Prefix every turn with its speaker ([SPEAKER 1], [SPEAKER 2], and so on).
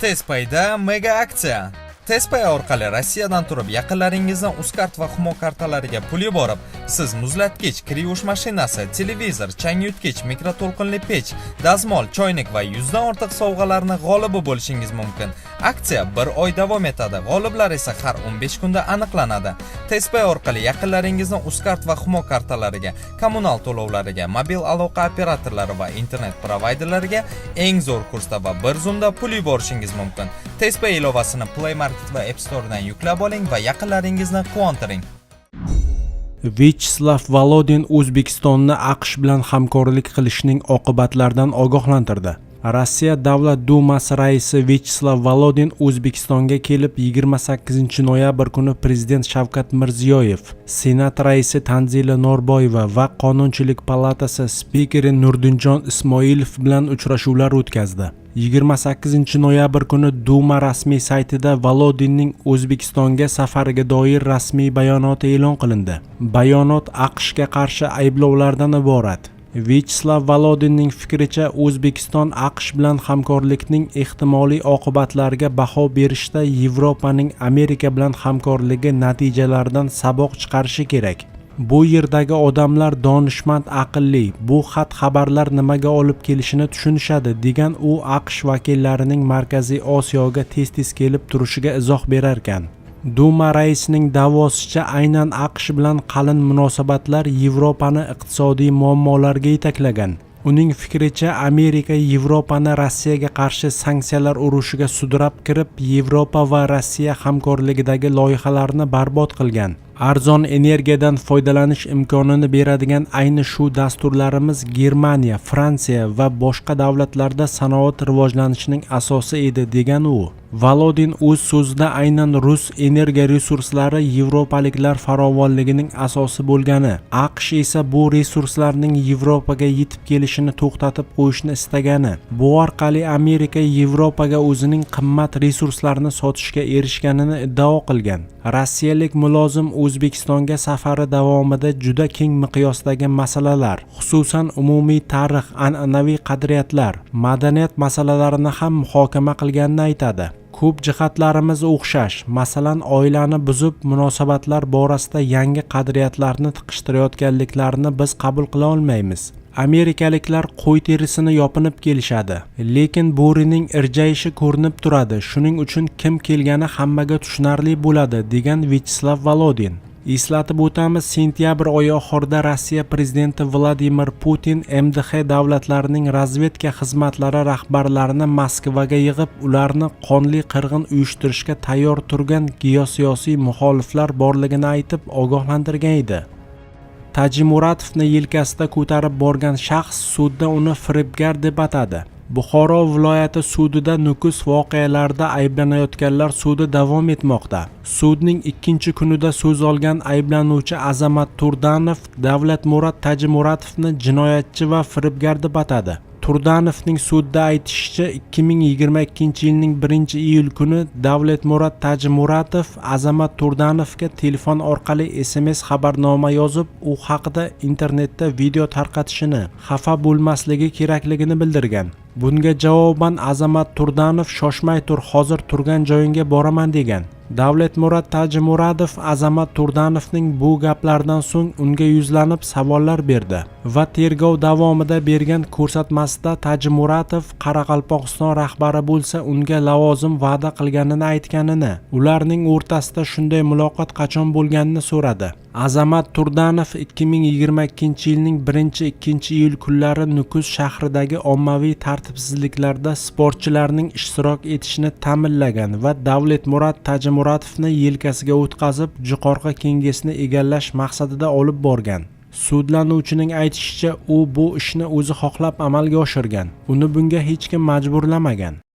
[SPEAKER 1] Tezpayda mega aksiya. Tezpay orqali Rossiyadan turib yaqinlaringizdan Uzcard va Humo kartalariga pul yuborib, siz muzlatgich, kir yuvish mashinasi, televizor, changyutgich, mikroto'lqinli pech, dazmol, choynak va 100 dan ortiq sovg'alarni g'olibi bo'lishingiz mumkin. Aksiya 1 oy davom etadi. G'oliblar esa har 15 kunda aniqlanadi. Tezpay orqali yaqinlaringizdan Uzcard va Humo kartalariga, kommunal to'lovlariga, mobil aloqa operatorlari va internet provayderlariga eng zo'r kursda va bir zumda pul yuborishingiz mumkin. Tezpay ilovasini Play Market va App Store'dan yuklab oling va yaqinlaringizni quvontiring.
[SPEAKER 2] Vyacheslav Volodin O'zbekistonni AQSh bilan hamkorlik qilishning oqibatlaridan ogohlantirdi. Rossiya Davlat Dumasi raisi Vyacheslav Volodin O'zbekistonga kelib 28 noyabr kuni Prezident Shavkat Mirziyoyev, Senat raisi Tanzila Norboyeva va Qonunchilik palatasi spikeri Nurdinjon Ismoilov bilan uchrashuvlar o'tkazdi. 28 noyabr kuni Duma rasmiy saytida Volodinning O'zbekistonga safariga doir rasmiy bayonoti e'lon qilindi. Bayonot AQShga qarshi ayblovlardan iborat. Vyacheslav Volodinning fikricha, O'zbekiston AQSh bilan hamkorlikning ehtimoliy oqibatlariga baho berishda Yevropaning Amerika bilan hamkorligi natijalaridan saboq chiqarishi kerak. Bu yerdagi odamlar donishmand, aqlli, bu xabarlar nimaga olib kelishini tushunishadi, degan u AQSh vakillarining Markaziy Osiyoga tez-tez kelib turishiga izoh berarkan. Duma raisining da'vosicha, aynan AQSh bilan qalin munosabatlar Yevropani iqtisodiy muammolarga yetaklagan. Uning fikricha, Amerika Yevropani Rossiyaga qarshi sanksiyalar urushiga sudrab kirib, Yevropa va Rossiya hamkorligidagi loyihalarni barbod qilgan. Arzon energiyadan foydalanish imkonini beradigan ayni shu dasturlarimiz Germaniya, Fransiya va boshqa davlatlarda sanoat rivojlanishining asosi edi, degan u. Volodin o'z so'zida aynan rus energiya resurslari yevropaliklar farovonligining asosi bo'lgani, AQSh esa bu resurslarning Yevropaga yetib kelishini to'xtatib qo'yishni istagani, bu orqali Amerika Yevropaga o'zining qimmat resurslarini sotishga erishganini iddao qilgan. Rossiyalik mulozim O'zbekistonga safari davomida juda keng miqyosdagi masalalar, xususan umumiy tarix, an'anaviy qadriyatlar, madaniyat masalalarini ham muhokama qilganini aytadi. Ko'p jihatlarimiz o'xshash, masalan, oilani buzib, munosabatlar borasida yangi qadriyatlarni tiqishtirayotganliklarini biz qabul qila olmaymiz. Amerikaliklar qo'y terisini yopinib kelishadi, lekin bo'rining irjayishi ko'rinib turadi. Shuning uchun kim kelgani hammaga tushunarli bo'ladi, degan Vyacheslav Volodin. Eslatib o'tamiz, sentyabr oyi oxirida Rossiya prezidenti Vladimir Putin MDH davlatlarining razvedka xizmatlari rahbarlarini Moskvaga yig'ib, ularni qonli qirg'in uyushtirishga tayyor turgan geosiyosiy muxoliflar borligini aytib ogohlantirgan edi. Tajimuratovni yelkasida ko'tarib borgan shaxs sudda uni firibgar deb atadi. Buxoro viloyati sudida Nukus voqealarida ayblanayotganlar sudi davom etmoqda. Sudning 2-kunida so'z olgan ayblanuvchi Azamat Turdanov Davlatmurod Tajimuratovni jinoyatchi va firibgar deb atadi. Turdanovning sudda aytishicha, 2022-yilning 1-iyul kuni Davlatmurod Tajimuratov Azamat Turdanovga telefon orqali SMS xabarnoma yozib, u haqida internetda video tarqatishini, xafa bo'lmasligi kerakligini bildirgan. Bunga javoban Azamat Turdanov shoshmay tur, hozir turgan joyingga boraman degan. Davlatmurod Tajimuratov Azamat Turdanovning bu gaplaridan so'ng unga yuzlanib savollar berdi va tergov davomida bergan ko'rsatmasida Tajimuratov Qoraqalpog'iston rahbari bo'lsa unga lavozim va'da qilganini aytganini, ularning o'rtasida shunday muloqot qachon bo'lganini so'radi. Azamat Turdanov 2022-yilning 1-2-iyul kunlari Nukus shahridagi ommaviy tartibsizliklarda sportchilarning ishtirok etishini ta'minlagan va Davlatmurod Tajimuratovni yelkasiga o'tkazib, Jo'qorg'i Kengesni egallash maqsadida olib borgan. Sudlanuvchining aytishicha, u bu ishni o'zi xohlab amalga oshirgan. Uni bunga hech kim majburlamagan.